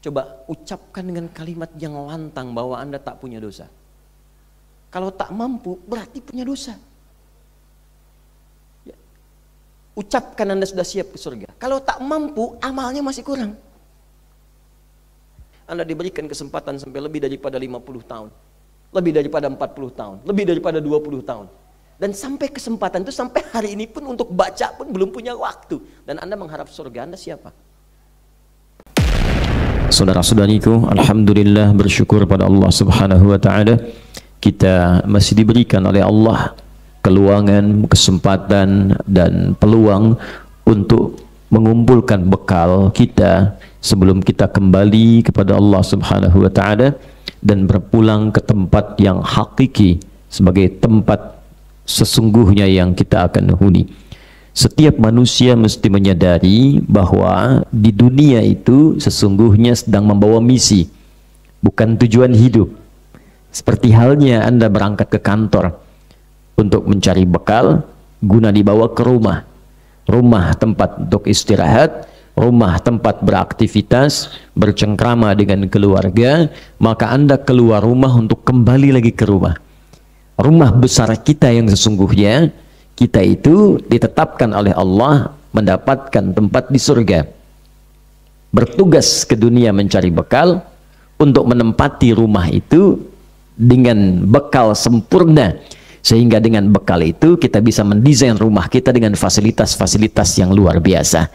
Coba ucapkan dengan kalimat yang lantang bahwa Anda tak punya dosa. Kalau tak mampu, berarti punya dosa. Ya. Ucapkan Anda sudah siap ke surga. Kalau tak mampu, amalnya masih kurang. Anda diberikan kesempatan sampai lebih daripada 50 tahun. Lebih daripada 40 tahun. Lebih daripada 20 tahun. Dan sampai kesempatan itu, sampai hari ini pun untuk baca pun belum punya waktu. Dan Anda mengharap surga, Anda siapa? Saudara-saudariku, alhamdulillah, bersyukur pada Allah Subhanahu wa taala, kita masih diberikan oleh Allah keluangan, kesempatan dan peluang untuk mengumpulkan bekal kita sebelum kita kembali kepada Allah Subhanahu wa taala dan berpulang ke tempat yang hakiki sebagai tempat sesungguhnya yang kita akan huni. Setiap manusia mesti menyadari bahwa di dunia itu sesungguhnya sedang membawa misi, bukan tujuan hidup. Seperti halnya Anda berangkat ke kantor untuk mencari bekal guna dibawa ke rumah. Rumah tempat untuk istirahat, rumah tempat beraktivitas, bercengkrama dengan keluarga, maka Anda keluar rumah untuk kembali lagi ke rumah. Rumah besar kita yang sesungguhnya, kita itu ditetapkan oleh Allah mendapatkan tempat di surga. Bertugas ke dunia mencari bekal untuk menempati rumah itu dengan bekal sempurna, sehingga dengan bekal itu kita bisa mendesain rumah kita dengan fasilitas-fasilitas yang luar biasa.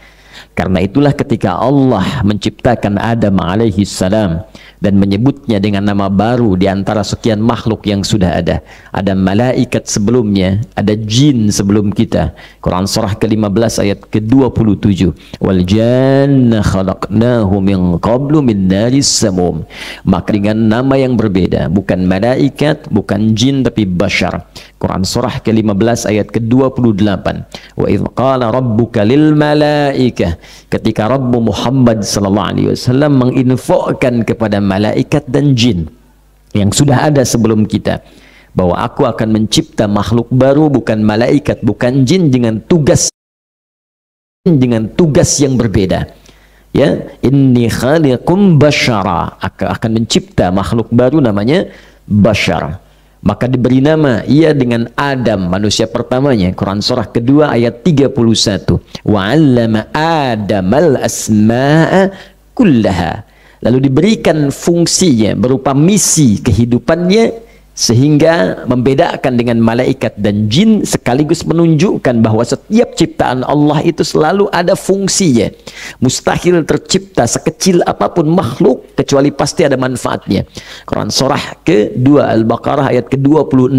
Karena itulah ketika Allah menciptakan Adam alaihi salam dan menyebutnya dengan nama baru di antara sekian makhluk yang sudah ada. Ada malaikat sebelumnya, ada jin sebelum kita. Quran surah ke-15 ayat ke-27. Wal janna khalaqnahu min qablu min naris samum. Maka dengan nama yang berbeda, bukan malaikat, bukan jin, tapi bashar. Quran surah ke-15 ayat ke-28. Wa idh qala rabbuka lil malaikah, ketika Rabbu Muhammad sallallahu alaihi wasallam menginfokan kepada malaikat dan jin yang sudah ada sebelum kita bahwa aku akan mencipta makhluk baru, bukan malaikat, bukan jin, dengan tugas yang berbeda. Ya, inni khaliqum basyara, akan mencipta makhluk baru namanya bashar. Maka diberi nama ia dengan Adam, manusia pertamanya. Quran surah kedua ayat 31. Wa 'allama Adamal asma'a kullaha. Lalu diberikan fungsinya berupa misi kehidupannya, sehingga membedakan dengan malaikat dan jin, sekaligus menunjukkan bahwa setiap ciptaan Allah itu selalu ada fungsinya. Mustahil tercipta sekecil apapun makhluk kecuali pasti ada manfaatnya. Quran surah ke-2 Al-Baqarah ayat ke-26.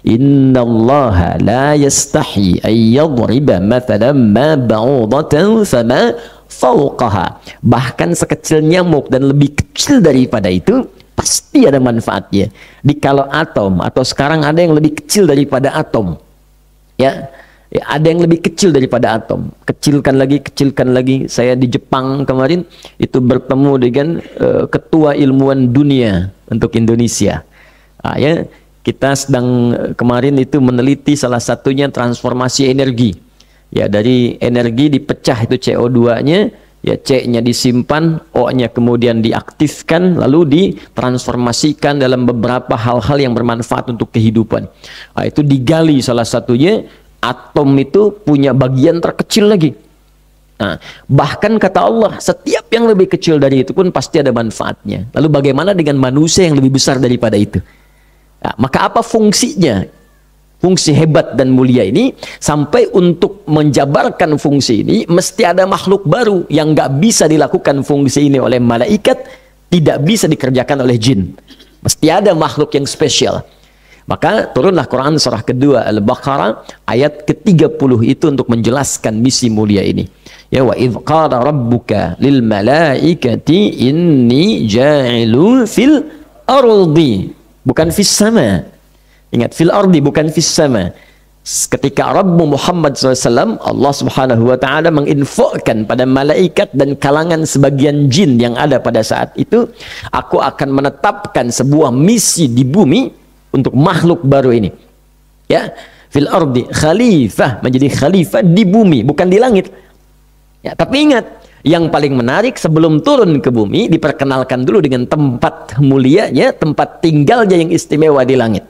Innallaha la yastahi ay yadriba mathalan ma ba'udatan fama fawqaha. Bahkan sekecil nyamuk dan lebih kecil daripada itu pasti ada manfaatnya. Dikala atom, atau sekarang ada yang lebih kecil daripada atom, ya, ada yang lebih kecil daripada atom, kecilkan lagi. Saya di Jepang kemarin itu bertemu dengan ketua ilmuwan dunia untuk Indonesia. Ya, kita sedang kemarin itu meneliti salah satunya transformasi energi. Ya, dari energi dipecah itu CO2-nya, ya, C-nya disimpan, O-nya kemudian diaktifkan, lalu ditransformasikan dalam beberapa hal-hal yang bermanfaat untuk kehidupan. Nah, itu digali salah satunya, atom itu punya bagian terkecil lagi. Nah, bahkan kata Allah, setiap yang lebih kecil dari itu pun pasti ada manfaatnya. Lalu bagaimana dengan manusia yang lebih besar daripada itu? Nah, maka apa fungsinya? Fungsi hebat dan mulia ini, sampai untuk menjabarkan fungsi ini mesti ada makhluk baru yang nggak bisa dilakukan fungsi ini oleh malaikat, tidak bisa dikerjakan oleh jin. Mesti ada makhluk yang spesial. Maka turunlah Quran surah kedua Al-Baqarah ayat ke-30 itu untuk menjelaskan misi mulia ini. Ya, wa idh qala rabbuka lil malaikati inni ja'ilun fil ardi, bukan fis sama. Ingat, fil ardi bukan fis sama. Ketika Rabbu Muhammad SAW, Allah Subhanahu wa ta'ala menginfokan pada malaikat dan kalangan sebagian jin yang ada pada saat itu, aku akan menetapkan sebuah misi di bumi untuk makhluk baru ini. Ya, fil ardi khalifah, menjadi khalifah di bumi, bukan di langit. Ya, tapi ingat, Yang paling menarik, sebelum turun ke bumi, diperkenalkan dulu dengan tempat mulianya, tempat tinggalnya yang istimewa di langit.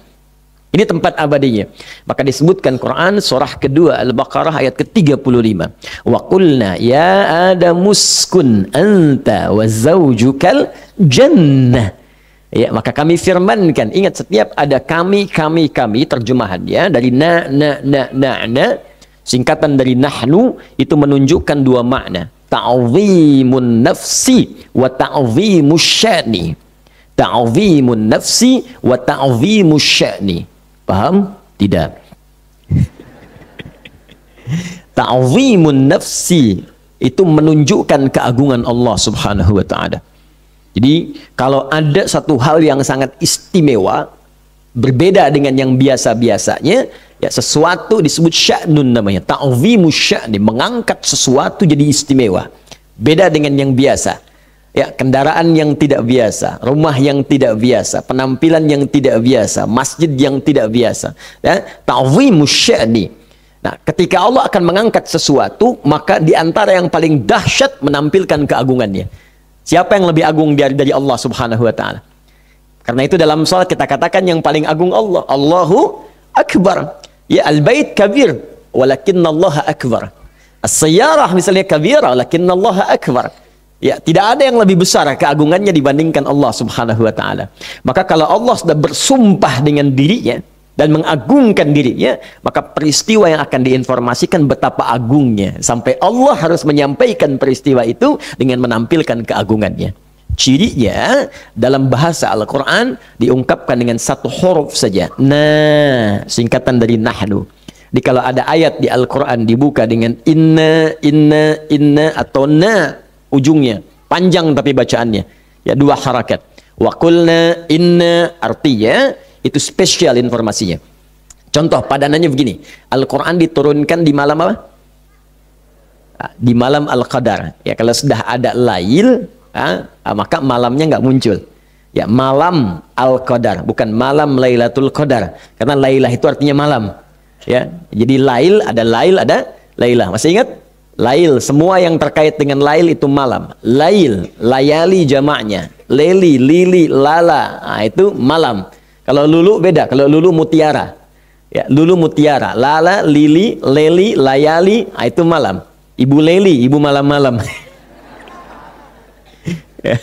Ini tempat abadinya. Maka disebutkan Quran surah kedua Al-Baqarah ayat ke-35. Wa qulna ya adamuskun anta wa zawjukal jannah. Ya, maka kami firmankan. Ingat, setiap ada kami terjemahannya dari na, singkatan dari nahnu, itu menunjukkan dua makna. Ta'zimun nafsi wa ta'zimus sya'ni. Ta'zimun nafsi wa ta'zimus sya'ni. Paham? Tidak. Ta'zimun nafsi itu menunjukkan keagungan Allah Subhanahu wa taala. Jadi kalau ada satu hal yang sangat istimewa, berbeda dengan yang biasa-biasanya, ya sesuatu disebut sya'nun namanya, ta'zimus sya'ni, mengangkat sesuatu jadi istimewa. Beda dengan yang biasa. Ya, kendaraan yang tidak biasa, rumah yang tidak biasa, penampilan yang tidak biasa, masjid yang tidak biasa. Ya, ta'zimus sya'ni. Nah, ketika Allah akan mengangkat sesuatu, maka di antara yang paling dahsyat menampilkan keagungannya. Siapa yang lebih agung dari Allah Subhanahu wa taala? Karena itu dalam salat kita katakan yang paling agung Allah. Allahu akbar. Ya, al-bait kabir, walakinallaha akbar. As-sayyarah misalnya kabira, walakinallaha akbar. Ya, tidak ada yang lebih besar keagungannya dibandingkan Allah Subhanahu wa taala. Maka kalau Allah sudah bersumpah dengan dirinya dan mengagungkan dirinya, maka peristiwa yang akan diinformasikan betapa agungnya, sampai Allah harus menyampaikan peristiwa itu dengan menampilkan keagungannya. Cirinya dalam bahasa Al-Quran diungkapkan dengan satu huruf saja, nah, singkatan dari nahnu. Jadi kalau ada ayat di Al-Quran dibuka dengan inna atau na, ujungnya panjang tapi bacaannya ya dua harakat. Wa qulna inna, artinya itu spesial informasinya. Contoh padanannya begini, Al-Quran diturunkan di malam apa? Di malam Al-Qadar. Ya, kalau sudah ada lail, maka malamnya nggak muncul. Ya, malam Al-Qadar, bukan malam Lailatul Qadar. Karena Lailah itu artinya malam. Ya, jadi lail, ada Lailah. Masih ingat? Lail, semua yang terkait dengan lail itu malam. Lail, layali jamaknya. Leli, lili, lala, itu malam. Kalau lulu beda, kalau lulu mutiara. Ya, lulu mutiara, lala, lili, leli, layali, itu malam. Ibu Leli, ibu malam-malam. Ya,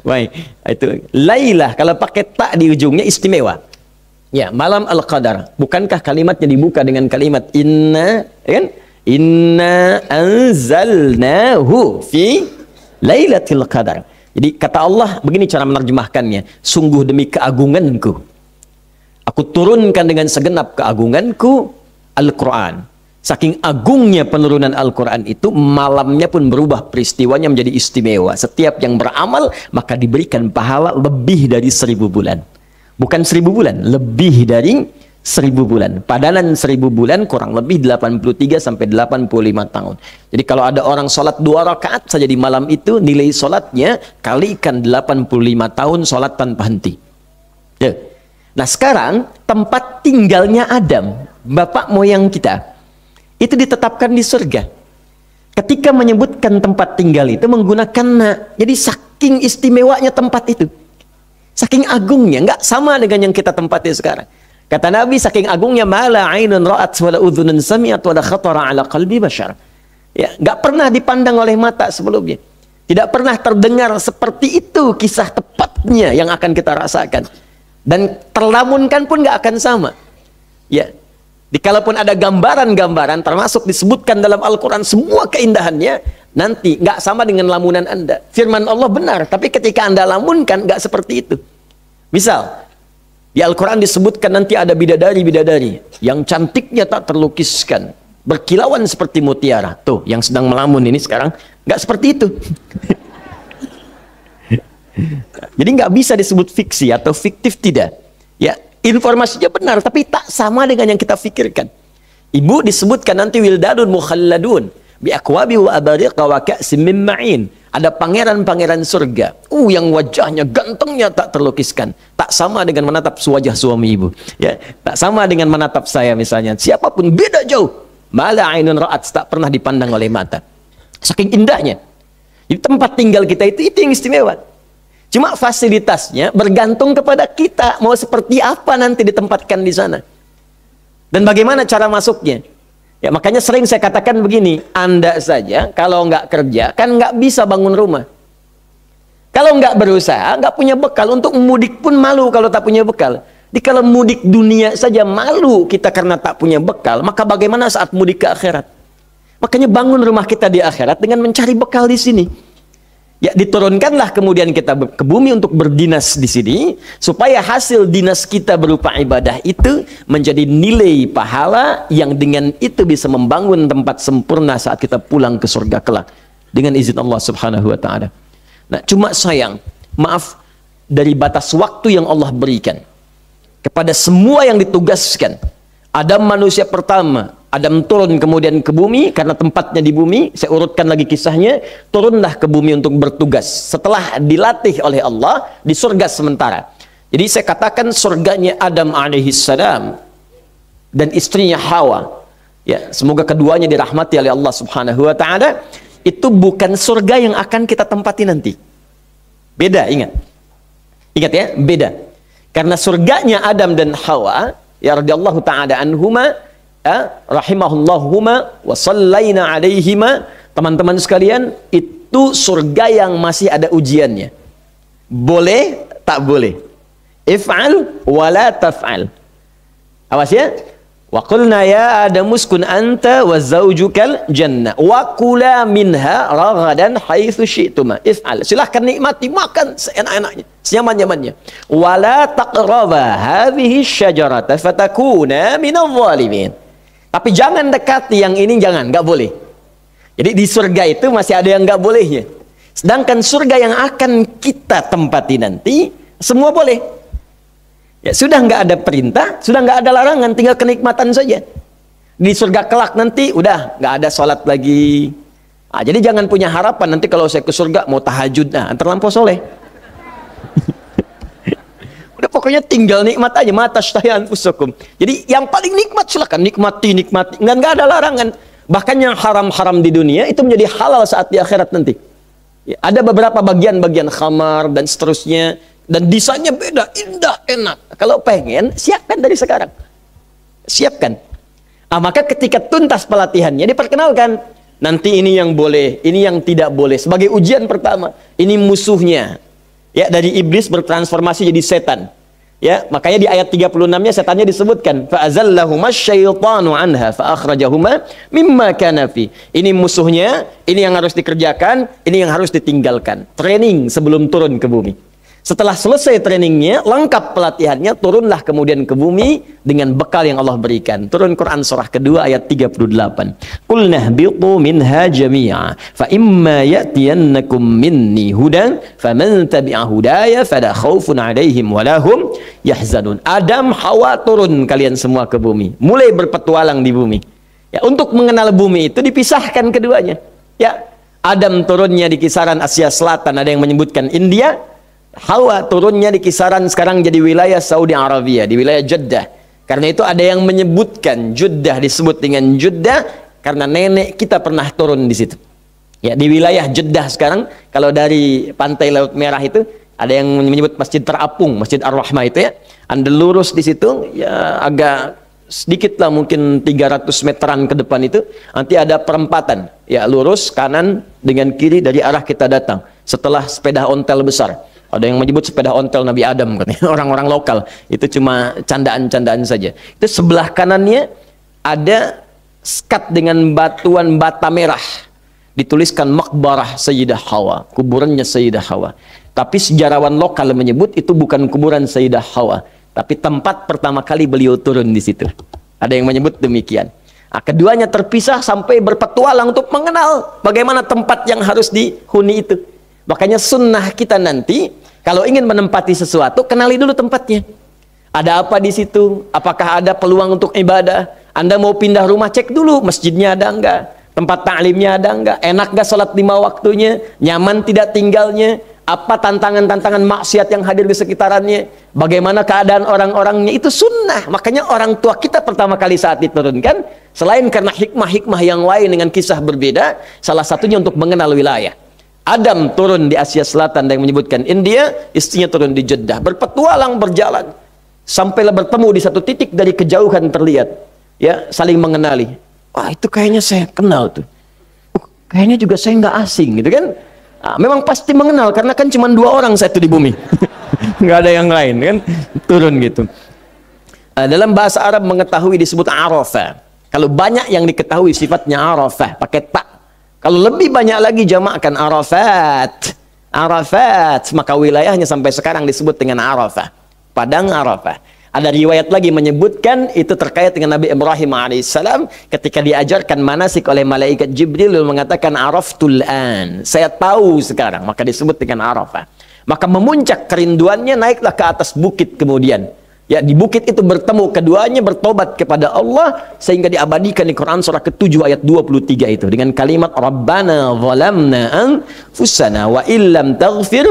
baik, itu Lailah kalau pakai tak di ujungnya istimewa. Ya, malam Al-Qadar. Bukankah kalimatnya dibuka dengan kalimat inna, kan? Inna anzalnahu fi Lailatul Qadar. Jadi kata Allah begini cara menerjemahkannya, sungguh demi keagunganku, aku turunkan dengan segenap keagunganku Al-Quran. Saking agungnya penurunan Al-Quran itu, malamnya pun berubah peristiwanya menjadi istimewa. Setiap yang beramal, maka diberikan pahala lebih dari 1000 bulan. Bukan 1000 bulan, lebih dari 1000 bulan. Padanan 1000 bulan kurang lebih 83 sampai 85 tahun. Jadi kalau ada orang sholat 2 rakaat saja di malam itu, nilai sholatnya kalikan 85 tahun sholat tanpa henti. Ya. Nah sekarang tempat tinggalnya Adam, bapak moyang kita, itu ditetapkan di surga. Ketika menyebutkan tempat tinggal itu menggunakan na. Jadi saking istimewanya tempat itu, saking agungnya, nggak sama dengan yang kita tempati sekarang. Kata Nabi, saking agungnya, mala ainun ra'at wala udhunun sami'at wala khatara ala qalbi bashar. Ya, nggak pernah dipandang oleh mata sebelumnya. Tidak pernah terdengar seperti itu kisah tepatnya yang akan kita rasakan. Dan terlamunkan pun nggak akan sama. Ya, kalaupun ada gambaran-gambaran termasuk disebutkan dalam Al-Quran semua keindahannya, nanti nggak sama dengan lamunan Anda. Firman Allah benar, tapi ketika Anda lamunkan nggak seperti itu. Misal di Al-Quran disebutkan nanti ada bidadari-bidadari yang cantiknya tak terlukiskan, berkilauan seperti mutiara. Tuh, yang sedang melamun ini sekarang nggak seperti itu. Jadi nggak bisa disebut fiksi atau fiktif, tidak. Ya, informasinya benar, tapi tak sama dengan yang kita pikirkan. Ibu disebutkan nanti wildanun mukhalladun bi aqwabi wa abariq wa ka'sim min ma'in. Ada pangeran-pangeran surga. Yang wajahnya gantengnya tak terlukiskan. Tak sama dengan menatap wajah suami ibu. Ya, tak sama dengan menatap saya misalnya. Siapapun beda jauh. Mala ainun ra'at, tak pernah dipandang oleh mata. Saking indahnya. Di tempat tinggal kita itu yang istimewa. Cuma fasilitasnya bergantung kepada kita mau seperti apa nanti ditempatkan di sana. Dan bagaimana cara masuknya. Ya makanya sering saya katakan begini, Anda saja kalau nggak kerja kan nggak bisa bangun rumah. Kalau nggak berusaha, nggak punya bekal. Untuk mudik pun malu kalau tak punya bekal. Jadi kalau mudik dunia saja malu kita karena tak punya bekal, maka bagaimana saat mudik ke akhirat? Makanya bangun rumah kita di akhirat dengan mencari bekal di sini. Ya diturunkanlah kemudian kita ke bumi untuk berdinas di sini, supaya hasil dinas kita berupa ibadah itu menjadi nilai pahala yang dengan itu bisa membangun tempat sempurna saat kita pulang ke surga kelak dengan izin Allah Subhanahu wa taala. Nah, cuma sayang, maaf, dari batas waktu yang Allah berikan kepada semua yang ditugaskan. Adam manusia pertama, Adam turun kemudian ke bumi karena tempatnya di bumi. Saya urutkan lagi kisahnya. Turunlah ke bumi untuk bertugas setelah dilatih oleh Allah di surga sementara. Jadi saya katakan surganya Adam alaihissalam dan istrinya Hawa, ya semoga keduanya dirahmati oleh Allah Subhanahu wa taala, itu bukan surga yang akan kita tempati nanti. Beda, ingat ya, beda. Karena surganya Adam dan Hawa, ya radhiyallahu ta'ala anhuma, rahimahullahuma wa sallaina alaihima, teman-teman sekalian, itu surga yang masih ada ujiannya. Boleh, tak boleh. If'al wa la taf'al. Awas ya. Wa qulna ya Adamu uskun anta wa zaujukal jannah wa kula minha ragadan haitsu syi'tuma. If'al. Silahkan nikmati, makan seenak-enaknya, senyaman-nyamannya. Wa la taqraba hadhihi syajarata fatakuna minadh dhalimin. Tapi jangan dekati yang ini, jangan, nggak boleh. Jadi di surga itu masih ada yang nggak bolehnya. Sedangkan surga yang akan kita tempati nanti, semua boleh. Ya sudah nggak ada perintah, sudah nggak ada larangan, tinggal kenikmatan saja. Di surga kelak nanti, udah nggak ada sholat lagi. Nah, jadi jangan punya harapan nanti kalau saya ke surga mau tahajud, nah terlampau soleh. Pokoknya tinggal nikmat aja, mata sytahian fusukum. Jadi yang paling nikmat silakan nikmati, nggak ada larangan. Bahkan yang haram-haram di dunia itu menjadi halal saat di akhirat nanti. Ya, ada beberapa bagian-bagian khamar dan seterusnya, dan desainnya beda, indah, enak. Kalau pengen, siapkan dari sekarang. Siapkan. Maka ketika tuntas pelatihannya diperkenalkan. Nanti ini yang boleh, ini yang tidak boleh. Sebagai ujian pertama, ini musuhnya. Ya, dari iblis bertransformasi jadi setan. Ya, makanya di ayat 36-nya setannya disebutkan, fa'azallahuma syaitanu anha fa'akhrajahuma mimma kana fi. Ini musuhnya, ini yang harus dikerjakan, ini yang harus ditinggalkan. Training sebelum turun ke bumi. Setelah selesai trainingnya, lengkap pelatihannya, turunlah kemudian ke bumi dengan bekal yang Allah berikan. Turun Quran surah kedua ayat 38. Qulna bitu minha jami'a fa imma ya'tiyannakum minni hudan faman tabi'a hudaya fala khaufun 'alaihim wa lahum yahzanun. Adam, Hawa turun kalian semua ke bumi, mulai berpetualang di bumi. Ya, untuk mengenal bumi itu dipisahkan keduanya. Ya, Adam turunnya di kisaran Asia Selatan, ada yang menyebutkan India. Hawa turunnya di kisaran sekarang jadi wilayah Saudi Arabia, di wilayah Jeddah. Karena itu ada yang menyebutkan Jeddah disebut dengan Jeddah karena nenek kita pernah turun di situ. Ya, di wilayah Jeddah sekarang, kalau dari pantai Laut Merah itu ada yang menyebut Masjid Terapung, Masjid Ar-Rahmah itu ya. Anda lurus di situ, ya agak sedikit lah mungkin 300 meteran ke depan itu, nanti ada perempatan. Ya, lurus kanan dengan kiri dari arah kita datang. Setelah sepeda ontel besar. Ada yang menyebut sepeda ontel Nabi Adam, orang-orang lokal. Itu cuma candaan-candaan saja. Itu sebelah kanannya ada skat dengan batuan bata merah. Dituliskan Maqbarah Sayyidah Hawa, kuburannya Sayyidah Hawa. Tapi sejarawan lokal menyebut itu bukan kuburan Sayyidah Hawa, tapi tempat pertama kali beliau turun di situ. Ada yang menyebut demikian. Nah, keduanya terpisah sampai berpetualang untuk mengenal bagaimana tempat yang harus dihuni itu. Makanya sunnah kita nanti, kalau ingin menempati sesuatu, kenali dulu tempatnya. Ada apa di situ? Apakah ada peluang untuk ibadah? Anda mau pindah rumah, cek dulu masjidnya ada enggak? Tempat ta'limnya ada enggak? Enak enggak sholat 5 waktunya? Nyaman tidak tinggalnya? Apa tantangan-tantangan maksiat yang hadir di sekitarannya? Bagaimana keadaan orang-orangnya? Itu sunnah. Makanya orang tua kita pertama kali saat diturunkan, selain karena hikmah-hikmah yang lain dengan kisah berbeda, salah satunya untuk mengenal wilayah. Adam turun di Asia Selatan, dan yang menyebutkan India, istrinya turun di Jeddah, berpetualang berjalan sampailah bertemu di satu titik, dari kejauhan terlihat ya saling mengenali. Wah, itu kayaknya saya kenal tuh. Kayaknya juga saya nggak asing gitu kan. Nah, memang pasti mengenal karena kan cuma 2 orang satu di bumi. Nggak ada yang lain kan, turun gitu. Dalam bahasa Arab mengetahui disebut arafah. Kalau banyak yang diketahui sifatnya arafah, pakai ta. Kalau lebih banyak lagi jamakkan Arafat. Arafat, maka wilayahnya sampai sekarang disebut dengan Arafah. Padang Arafah. Ada riwayat lagi menyebutkan itu terkait dengan Nabi Ibrahim alaihissalam ketika diajarkan manasik oleh malaikat Jibril, lalu mengatakan Araftul an, saya tahu sekarang, maka disebut dengan Arafah. Maka memuncak kerinduannya, naiklah ke atas bukit kemudian. Ya, di bukit itu bertemu keduanya, bertobat kepada Allah, sehingga diabadikan di Quran surah ke-7 ayat 23 itu dengan kalimat Rabbana zalamna anfusana wa illam taghfir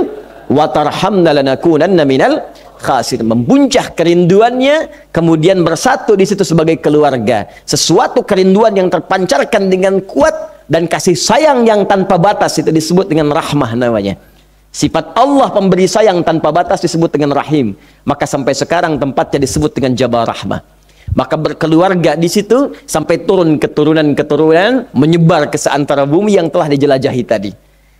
wa tarhamna lanakunanna minal khasir. Membuncah kerinduannya, kemudian bersatu di situ sebagai keluarga. Sesuatu kerinduan yang terpancarkan dengan kuat dan kasih sayang yang tanpa batas, itu disebut dengan rahmah namanya. Sifat Allah pemberi sayang tanpa batas disebut dengan rahim. Maka sampai sekarang tempatnya disebut dengan Jabal Rahmah. Maka berkeluarga di situ sampai turun keturunan-keturunan, menyebar ke seantara bumi yang telah dijelajahi tadi.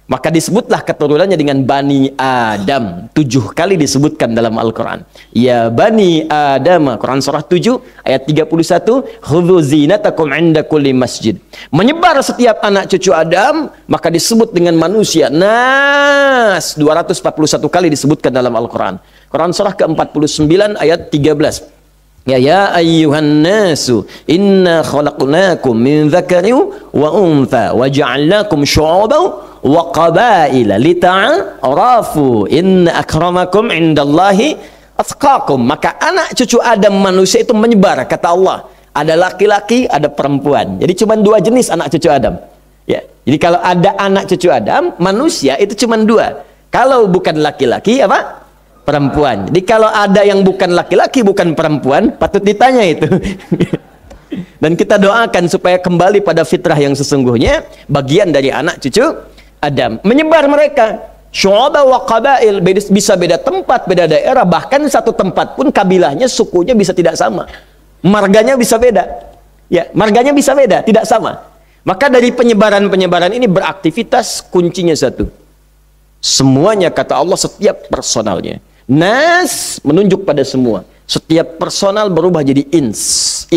Maka disebutlah keturunannya dengan Bani Adam. 7 kali disebutkan dalam Al-Quran. Ya Bani Adam, Quran surah 7 ayat 31, khudhu zinatakum inda kulli masjid. Menyebar setiap anak cucu Adam, maka disebut dengan manusia. Nas 241 kali disebutkan dalam Al-Quran. Quran surah ke-49 ayat 13. Ya ayyuhan nasu inna khalaqnakum min dzakarin wa untha wa ja'alnakum syu'uban wa qabaila lita'arafu inna akramakum indallahi atqakum. Maka anak cucu Adam manusia itu menyebar, kata Allah. Ada laki-laki, ada perempuan. Jadi cuma 2 jenis anak cucu Adam. Ya. Jadi kalau ada anak cucu Adam manusia itu cuma 2. Kalau bukan laki-laki apa? Perempuan. Jadi kalau ada yang bukan laki-laki, bukan perempuan, patut ditanya itu. Dan kita doakan supaya kembali pada fitrah yang sesungguhnya, bagian dari anak cucu Adam. Menyebar mereka. Syu'aba wa qabail, bisa beda tempat, beda daerah, bahkan satu tempat pun kabilahnya, sukunya bisa tidak sama. Marganya bisa beda. Ya, marganya bisa beda, tidak sama. Maka dari penyebaran-penyebaran ini beraktivitas, kuncinya satu. Semuanya kata Allah, setiap personalnya. Nas menunjuk pada semua. Setiap personal berubah jadi ins.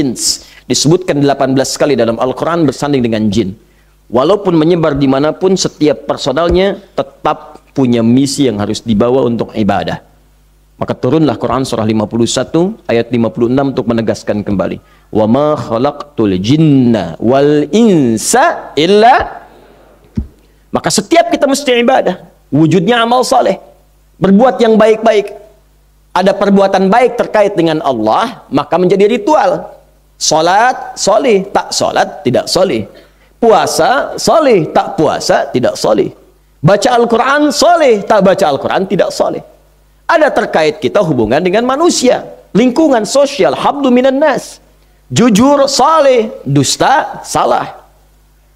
Disebutkan 18 kali dalam Al-Quran bersanding dengan jin. Walaupun menyebar dimanapun, setiap personalnya tetap punya misi yang harus dibawa untuk ibadah. Maka turunlah Quran surah 51 ayat 56 untuk menegaskan kembali. Wa ma khalaqtul jinna wal insa illa. Maka setiap kita mesti ibadah. Wujudnya amal saleh. Berbuat yang baik-baik. Ada perbuatan baik terkait dengan Allah, maka menjadi ritual. Salat, soleh, tak salat, tidak soleh. Puasa, soleh, tak puasa, tidak soleh. Baca Al-Quran, soleh, tak baca Al-Quran, tidak soleh. Ada terkait kita hubungan dengan manusia, lingkungan sosial, hablu minan nas. Jujur, soleh, dusta, salah.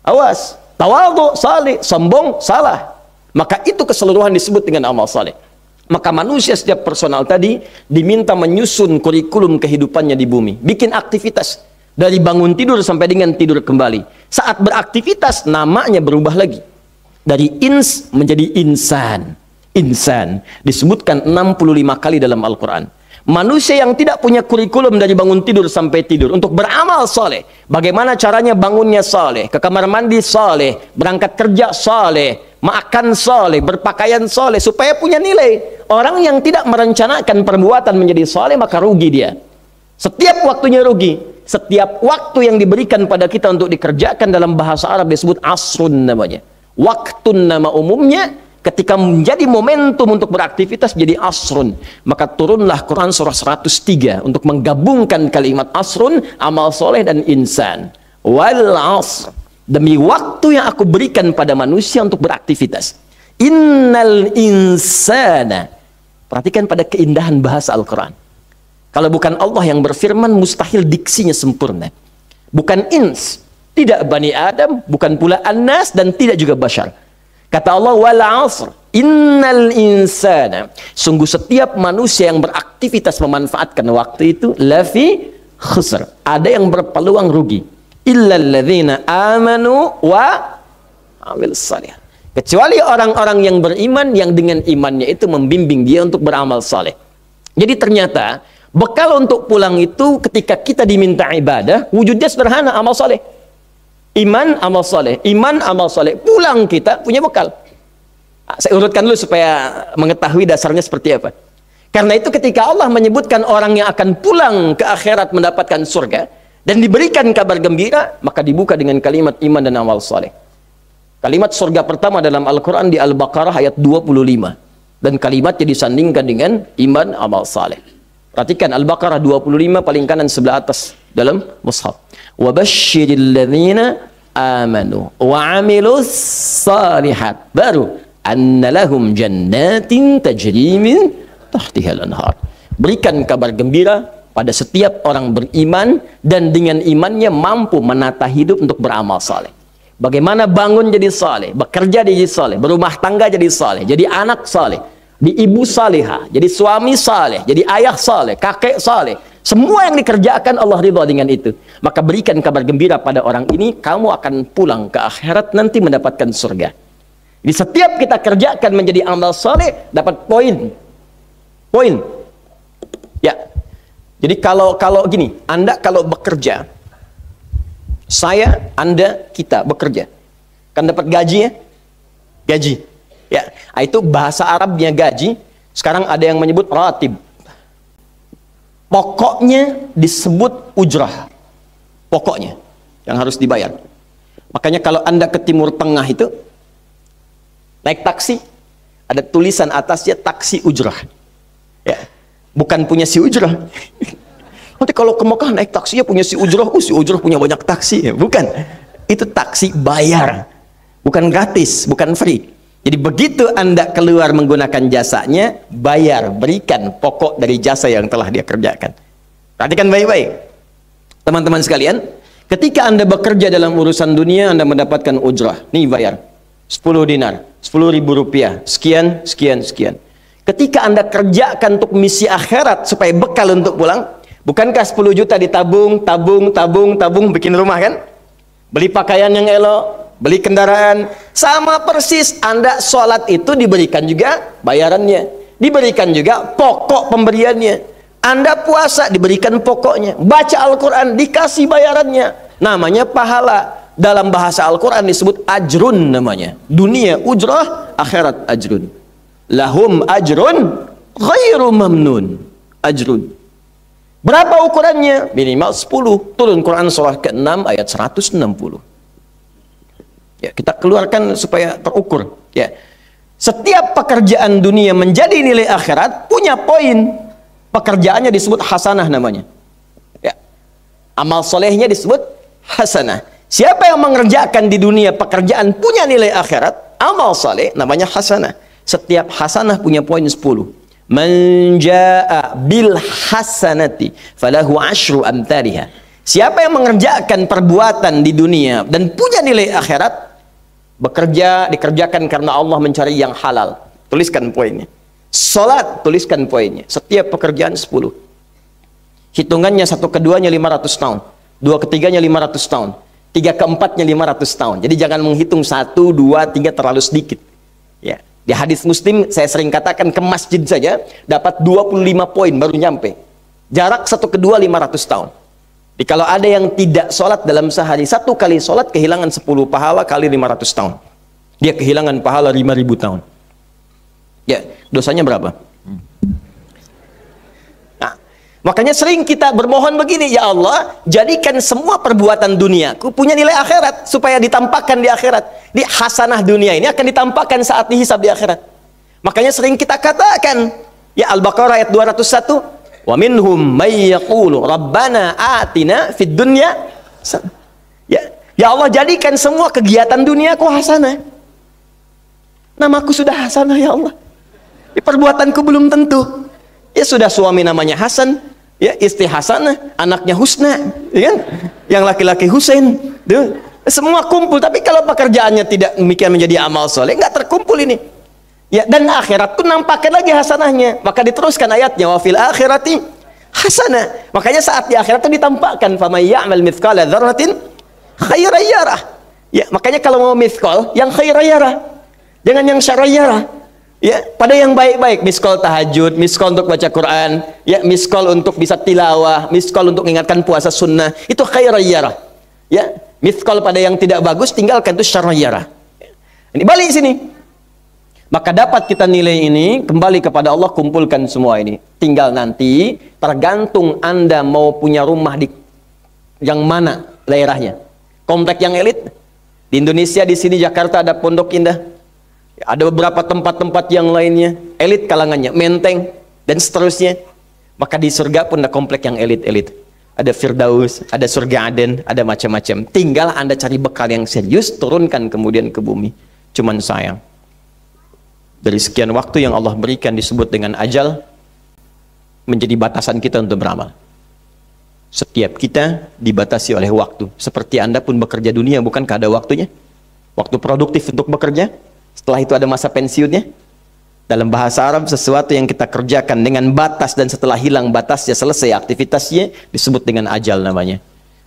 Awas, tawadhu, saleh, sombong, salah. Maka itu keseluruhan disebut dengan amal saleh. Maka manusia setiap personal tadi diminta menyusun kurikulum kehidupannya di bumi. Bikin aktivitas. Dari bangun tidur sampai dengan tidur kembali. Saat beraktivitas namanya berubah lagi. Dari ins menjadi insan. Insan. Disebutkan 65 kali dalam Al-Quran. Manusia yang tidak punya kurikulum dari bangun tidur sampai tidur untuk beramal saleh. Bagaimana caranya bangunnya saleh, ke kamar mandi saleh, berangkat kerja saleh, makan saleh, berpakaian saleh, supaya punya nilai. Orang yang tidak merencanakan perbuatan menjadi saleh, maka rugi dia. Setiap waktunya rugi. Setiap waktu yang diberikan pada kita untuk dikerjakan dalam bahasa Arab disebut asrun namanya. Waktu nama umumnya. Ketika menjadi momentum untuk beraktivitas jadi asrun, maka turunlah Quran surah 103 untuk menggabungkan kalimat asrun, amal soleh dan insan. Wal asr, demi waktu yang aku berikan pada manusia untuk beraktivitas. Innal insana. Perhatikan pada keindahan bahasa Al-Quran. Kalau bukan Allah yang berfirman, mustahil diksinya sempurna. Bukan ins, tidak Bani Adam, bukan pula An-Nas, dan tidak juga Bashar. Kata Allah, wal 'asr, innal insana, sungguh setiap manusia yang beraktivitas memanfaatkan waktu itu lafi khusr, ada yang berpeluang rugi. Illal ladzina amanu wa amilus shalihat, kecuali orang-orang yang beriman, yang dengan imannya itu membimbing dia untuk beramal saleh. Jadi ternyata bekal untuk pulang itu ketika kita diminta ibadah, wujudnya sederhana, amal saleh. Iman, amal saleh. Iman, amal saleh. Pulang kita punya bekal. Saya urutkan dulu supaya mengetahui dasarnya seperti apa. Karena itu ketika Allah menyebutkan orang yang akan pulang ke akhirat mendapatkan surga dan diberikan kabar gembira, maka dibuka dengan kalimat iman dan amal saleh. Kalimat surga pertama dalam Al-Quran di Al-Baqarah ayat 25. Dan kalimatnya disandingkan dengan iman amal saleh. Perhatikan Al-Baqarah 25 paling kanan sebelah atas dalam mushaf. Wa basyiril ladzina amanu wa amilus salihat. Baru anna lahum jannatin tajri min tahtihal anhar. Berikan kabar gembira pada setiap orang beriman dan dengan imannya mampu menata hidup untuk beramal saleh. Bagaimana bangun jadi saleh, bekerja jadi saleh, berumah tangga jadi saleh, jadi anak saleh, jadi ibu salihah, jadi suami saleh, jadi ayah saleh, kakek saleh. Semua yang dikerjakan Allah ridha dengan itu. Maka berikan kabar gembira pada orang ini, kamu akan pulang ke akhirat nanti mendapatkan surga. Jadi setiap kita kerjakan menjadi amal saleh dapat poin. Poin. Ya. Jadi kalau gini, Anda kalau bekerja, saya, Anda, kita bekerja, kan dapat gaji ya? Gaji. Ya, itu bahasa Arabnya gaji. Sekarang ada yang menyebut ratib. Pokoknya disebut ujrah. Pokoknya yang harus dibayar. Makanya kalau Anda ke Timur Tengah itu naik taksi, ada tulisan atasnya taksi ujrah. Ya, bukan punya si ujrah. Nanti kalau ke Mekah naik taksinya punya si ujrah, si ujrah punya banyak taksi. Ya, bukan. Itu taksi bayar. Bukan gratis, bukan free. Jadi begitu Anda keluar menggunakan jasanya, bayar, berikan pokok dari jasa yang telah dia kerjakan. Perhatikan baik-baik. Teman-teman sekalian, ketika Anda bekerja dalam urusan dunia, Anda mendapatkan ujrah. Nih bayar. 10 dinar, 10.000 rupiah, sekian, sekian, sekian. Ketika Anda kerjakan untuk misi akhirat supaya bekal untuk pulang, bukankah 10 juta ditabung, tabung, bikin rumah kan? Beli pakaian yang elok, beli kendaraan. Sama persis Anda sholat itu diberikan juga bayarannya. Diberikan juga pokok pemberiannya. Anda puasa diberikan pokoknya. Baca Al-Quran dikasih bayarannya. Namanya pahala. Dalam bahasa Al-Quran disebut ajrun namanya. Dunia ujrah, akhirat ajrun. Lahum ajrun ghairu mamnun. Ajrun. Berapa ukurannya? Minimal 10. Turun Quran surah ke-6 ayat 160. Ya, kita keluarkan supaya terukur. Ya. Setiap pekerjaan dunia menjadi nilai akhirat punya poin. Pekerjaannya disebut hasanah namanya. Ya. Amal solehnya disebut hasanah. Siapa yang mengerjakan di dunia pekerjaan punya nilai akhirat, amal soleh namanya hasanah. Setiap hasanah punya poin 10. Man jaa bil hasanati falahu asyru amthaliha. Siapa yang mengerjakan perbuatan di dunia dan punya nilai akhirat, bekerja dikerjakan karena Allah mencari yang halal. Tuliskan poinnya. Salat, tuliskan poinnya. Setiap pekerjaan 10. Hitungannya 1 keduanya 500 tahun, 2 ketiganya 500 tahun, 3 keempatnya 500 tahun. Jadi jangan menghitung 1, 2, 3 terlalu sedikit. Ya. Di hadis Muslim saya sering katakan ke masjid saja dapat 25 poin baru nyampe. Jarak 1 kedua 500 tahun. Jadi kalau ada yang tidak sholat dalam sehari, 1 kali sholat kehilangan 10 pahala kali 500 tahun. Dia kehilangan pahala 5.000 tahun. Ya, dosanya berapa? Nah, makanya sering kita bermohon begini, ya Allah, jadikan semua perbuatan duniaku punya nilai akhirat supaya ditampakkan di akhirat. Di hasanah dunia ini akan ditampakkan saat dihisab di akhirat. Makanya sering kita katakan, ya Al-Baqarah ayat 201, wa minhum may yaqulu rabbana atina fid dunya. Ya Allah, jadikan semua kegiatan duniaku hasanah. Namaku sudah hasanah ya Allah. Perbuatanku belum tentu. Ya sudah suami namanya Hasan, ya istri Hasanah, anaknya Husna, ya kan? Yang laki-laki Husain, tuh. Semua kumpul, tapi kalau pekerjaannya tidak demikian menjadi amal soleh, nggak terkumpul ini. Ya, dan akhirat pun nampakkan lagi hasanahnya. Maka diteruskan ayatnya, wa fil akhirati hasanah. Makanya saat di akhirat itu ditampakkan, faman ya'mal mithqala dzarratin khairan yarah. Ya, makanya kalau mau mithqal, yang khairan yarah. Jangan yang syarran yarah. Ya, pada yang baik-baik, miskol tahajud, miskol untuk baca Quran, ya, miskol untuk bisa tilawah, miskol untuk mengingatkan puasa sunnah, itu khairan yarah. Ya, miskol pada yang tidak bagus, tinggalkan, itu syarran yarah. Ini balik sini. Maka dapat kita nilai ini, kembali kepada Allah, kumpulkan semua ini. Tinggal nanti, tergantung Anda mau punya rumah di yang mana daerahnya. Komplek yang elit, di Indonesia, di sini Jakarta ada Pondok Indah. Ada beberapa tempat-tempat yang lainnya, elit kalangannya, Menteng, dan seterusnya. Maka di surga pun ada komplek yang elit-elit. Ada Firdaus, ada surga Aden, ada macam-macam. Tinggal Anda cari bekal yang serius, turunkan kemudian ke bumi. Cuman sayang, dari sekian waktu yang Allah berikan disebut dengan ajal, menjadi batasan kita untuk beramal. Setiap kita dibatasi oleh waktu. Seperti Anda pun bekerja dunia, bukankah ada waktunya? Waktu produktif untuk bekerja, setelah itu ada masa pensiunnya. Dalam bahasa Arab, sesuatu yang kita kerjakan dengan batas dan setelah hilang batasnya, selesai aktivitasnya, disebut dengan ajal namanya.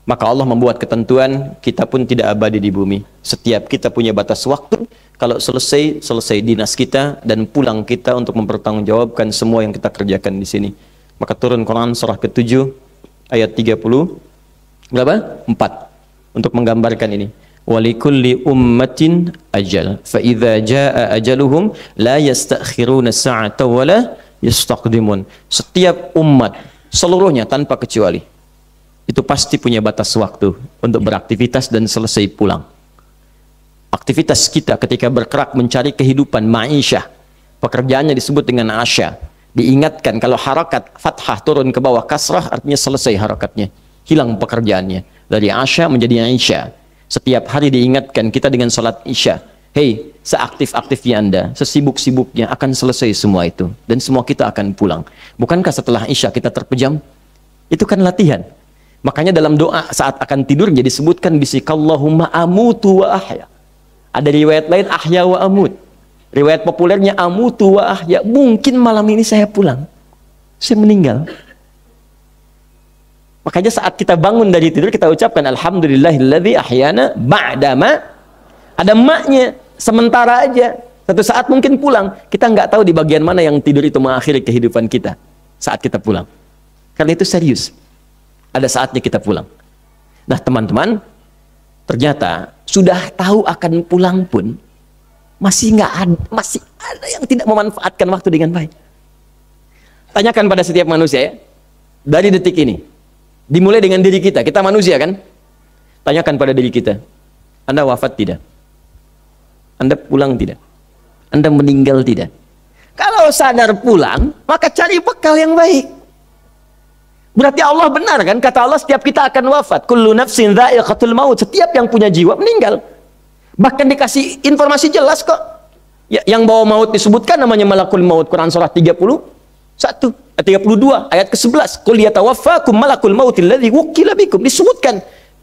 Maka Allah membuat ketentuan, kita pun tidak abadi di bumi. Setiap kita punya batas waktu. Kalau selesai dinas kita dan pulang kita untuk mempertanggungjawabkan semua yang kita kerjakan di sini. Maka turun Quran surah ke-7 ayat 30 berapa? 4 untuk menggambarkan ini. Walikulli ummatin ajal fa idza jaa ajaluhum la yastakhiruna sa'ata wa la yastaqdimun. Setiap umat seluruhnya tanpa kecuali itu pasti punya batas waktu untuk beraktivitas dan selesai pulang. Aktivitas kita ketika bergerak mencari kehidupan ma'isyah, pekerjaannya disebut dengan asya. Diingatkan kalau harakat fathah turun ke bawah kasrah artinya selesai harakatnya, hilang pekerjaannya. Dari asya menjadi aisya. Setiap hari diingatkan kita dengan salat isya. Hei, seaktif-aktifnya Anda, sesibuk-sibuknya akan selesai semua itu. Dan semua kita akan pulang. Bukankah setelah isya kita terpejam? Itu kan latihan. Makanya dalam doa saat akan tidurnya disebutkan bisikallahumma amutu wa ahya. Ada riwayat lain ahya wa amut. Riwayat populernya amutu wa ahya. Mungkin malam ini saya pulang. Saya meninggal. Makanya saat kita bangun dari tidur kita ucapkan alhamdulillahilladzi ahyana ba'dama. Ada maknya, sementara aja. Satu saat mungkin pulang. Kita nggak tahu di bagian mana yang tidur itu mengakhiri kehidupan kita saat kita pulang. Karena itu serius. Ada saatnya kita pulang. Nah, teman-teman, ternyata sudah tahu akan pulang pun masih ada yang tidak memanfaatkan waktu dengan baik. Tanyakan pada setiap manusia ya. Dari detik ini. Dimulai dengan diri kita. Kita manusia kan? Tanyakan pada diri kita. Anda wafat tidak? Anda pulang tidak? Anda meninggal tidak? Kalau sadar pulang, maka cari bekal yang baik. Berarti Allah benar kan? Kata Allah setiap kita akan wafat. Kullu nafsin dha'iqatul maut. Setiap yang punya jiwa meninggal. Bahkan dikasih informasi jelas kok. Ya, yang bawa maut disebutkan namanya malakul maut. Quran surah 32 ayat ke-11. Qul yatawaffakum malakul mautil ladzi wukila bikum. Disebutkan.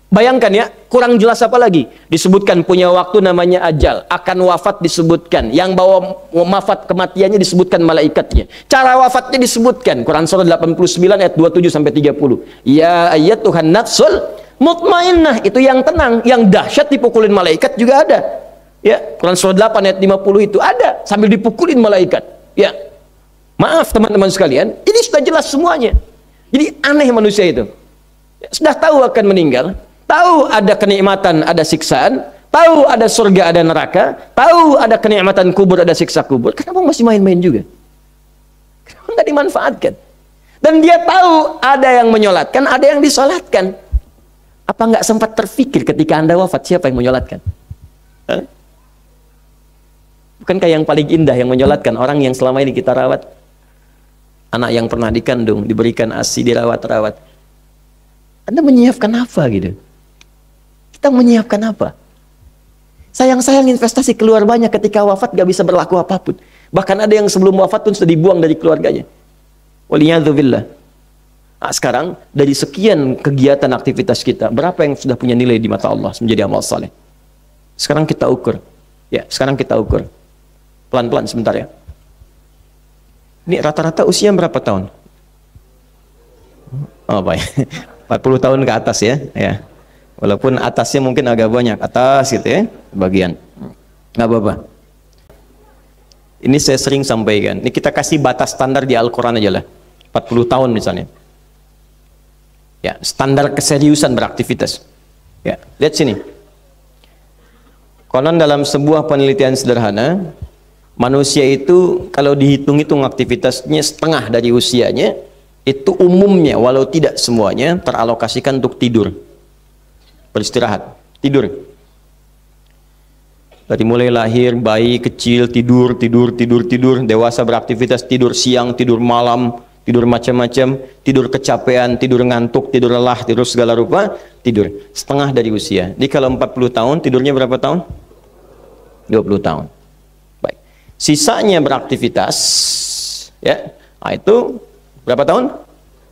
Bayangkan ya, kurang jelas apa lagi? Disebutkan punya waktu namanya ajal, akan wafat disebutkan. Yang bawa wafat kematiannya disebutkan malaikatnya. Cara wafatnya disebutkan. Quran surah 89 ayat 27 sampai 30. Ya ayyatuhan nafsul mutmainnah, itu yang tenang, yang dahsyat dipukulin malaikat juga ada. Ya, Quran surah 8 ayat 50 itu ada sambil dipukulin malaikat. Ya. Maaf teman-teman sekalian, ini sudah jelas semuanya. Jadi aneh manusia itu. Sudah tahu akan meninggal, tahu ada kenikmatan, ada siksaan, tahu ada surga, ada neraka, tahu ada kenikmatan kubur, ada siksa kubur. Kenapa masih main-main juga? Kenapa nggak dimanfaatkan? Dan dia tahu ada yang menyolatkan, ada yang disolatkan. Apa nggak sempat terfikir ketika Anda wafat siapa yang menyolatkan? Hah? Bukankah yang paling indah yang menyolatkan orang yang selama ini kita rawat? Anak yang pernah dikandung, diberikan ASI, dirawat-rawat. Anda menyiapkan apa gitu? Kita menyiapkan apa? Sayang-sayang investasi keluar banyak ketika wafat gak bisa berlaku apapun. Bahkan ada yang sebelum wafat pun sudah dibuang dari keluarganya. Waliyadzubillah. Nah, sekarang dari sekian kegiatan aktivitas kita, berapa yang sudah punya nilai di mata Allah menjadi amal saleh? Sekarang kita ukur. Ya, sekarang kita ukur. Pelan-pelan sebentar ya. Ini rata-rata usia berapa tahun? Oh, baik. 40 tahun ke atas ya. Ya. Walaupun atasnya mungkin agak banyak, atas gitu ya, bagian. Nggak apa-apa. Ini saya sering sampaikan. Ini kita kasih batas standar di Al-Quran aja lah. 40 tahun misalnya. Ya, standar keseriusan beraktivitas. Ya, lihat sini. Konon dalam sebuah penelitian sederhana, manusia itu kalau dihitung-hitung aktivitasnya setengah dari usianya, itu umumnya walau tidak semuanya teralokasikan untuk tidur. Beristirahat, tidur. Dari mulai lahir, bayi kecil, tidur, dewasa beraktivitas, tidur siang, tidur malam, tidur macam-macam, tidur kecapean, tidur ngantuk, tidur lelah, tidur segala rupa, tidur. Setengah dari usia. Jadi kalau 40 tahun, tidurnya berapa tahun? 20 tahun. Baik. Sisanya beraktivitas, ya. Nah, itu berapa tahun?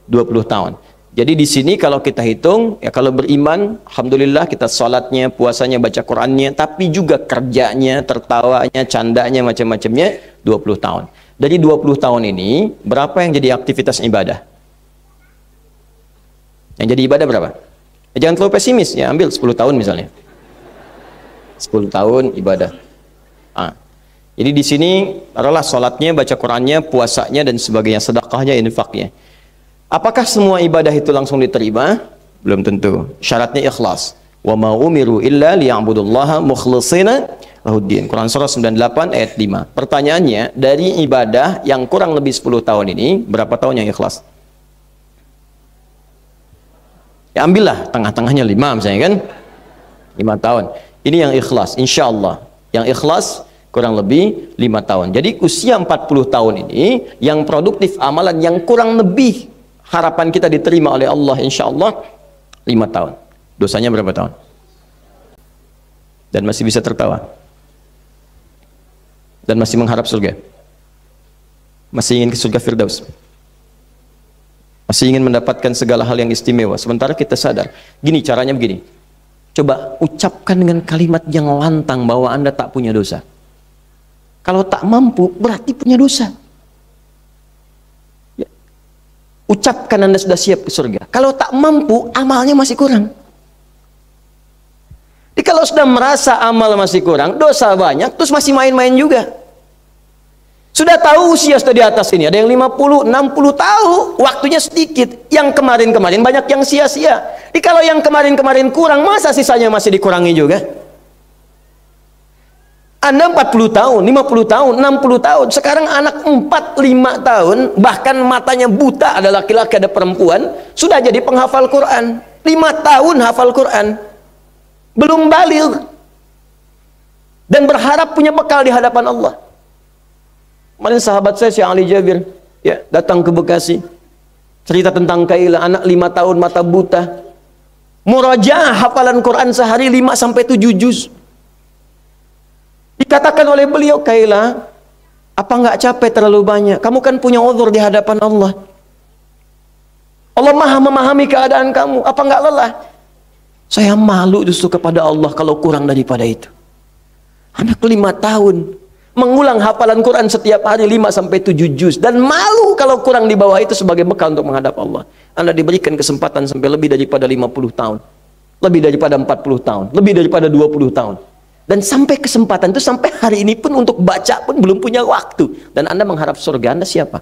20 tahun. Jadi di sini kalau kita hitung, ya kalau beriman, alhamdulillah kita sholatnya, puasanya, baca Qur'annya, tapi juga kerjanya, tertawanya, candanya, macam-macamnya, 20 tahun. Dari 20 tahun ini, berapa yang jadi aktivitas ibadah? Yang jadi ibadah berapa? Ya, jangan terlalu pesimis, ya ambil 10 tahun misalnya. 10 tahun ibadah. Jadi di sini adalah sholatnya, baca Qur'annya, puasanya, dan sebagainya, sedekahnya, infaknya. Apakah semua ibadah itu langsung diterima? Belum tentu. Syaratnya ikhlas. Wa ma umiru illa liya'budullaha mukhlishina lahuddin. Quran surah 98 ayat 5. Pertanyaannya, dari ibadah yang kurang lebih 10 tahun ini, berapa tahun yang ikhlas? Ya ambillah tengah-tengahnya 5 misalnya kan. 5 tahun. Ini yang ikhlas, insya Allah. Yang ikhlas kurang lebih 5 tahun. Jadi usia 40 tahun ini, yang produktif amalan yang kurang lebih harapan kita diterima oleh Allah, insya Allah 5 tahun. Dosanya berapa tahun? Dan masih bisa tertawa. Dan masih mengharap surga. Masih ingin ke surga Firdaus. Masih ingin mendapatkan segala hal yang istimewa. Sementara kita sadar, gini caranya begini. Coba ucapkan dengan kalimat yang lantang bahwa Anda tak punya dosa. Kalau tak mampu, berarti punya dosa. Ya. Ucapkan Anda sudah siap ke surga. Kalau tak mampu, amalnya masih kurang. Jadi kalau sudah merasa amal masih kurang, dosa banyak, terus masih main-main juga. Sudah tahu usia sudah di atas ini, ada yang 50, 60 tahu, waktunya sedikit. Yang kemarin-kemarin banyak yang sia-sia. Jadi kalau yang kemarin-kemarin kurang, masa sisanya masih dikurangi juga? Anda 40 tahun, 50 tahun, 60 tahun, sekarang anak 4, 5 tahun, bahkan matanya buta, ada laki-laki, ada perempuan, sudah jadi penghafal Quran. 5 tahun hafal Quran. Belum baligh. Dan berharap punya bekal di hadapan Allah. Kemarin sahabat saya, Syekh Ali Jabir, ya, datang ke Bekasi. Cerita tentang Kaila, anak 5 tahun, mata buta. Murajaah hafalan Quran sehari 5 sampai 7 juz. Dikatakan oleh beliau, Kaila, apa nggak capek terlalu banyak? Kamu kan punya uzur di hadapan Allah. Allah maha memahami keadaan kamu. Apa nggak lelah? Saya malu justru kepada Allah kalau kurang daripada itu. Anak 5 tahun mengulang hafalan Quran setiap hari 5 sampai 7 juz, dan malu kalau kurang di bawah itu sebagai bekal untuk menghadap Allah. Anda diberikan kesempatan sampai lebih daripada 50 tahun, lebih daripada 40 tahun, lebih daripada 20 tahun. Dan sampai kesempatan itu, sampai hari ini pun untuk baca pun belum punya waktu. Dan Anda mengharap surga, Anda siapa?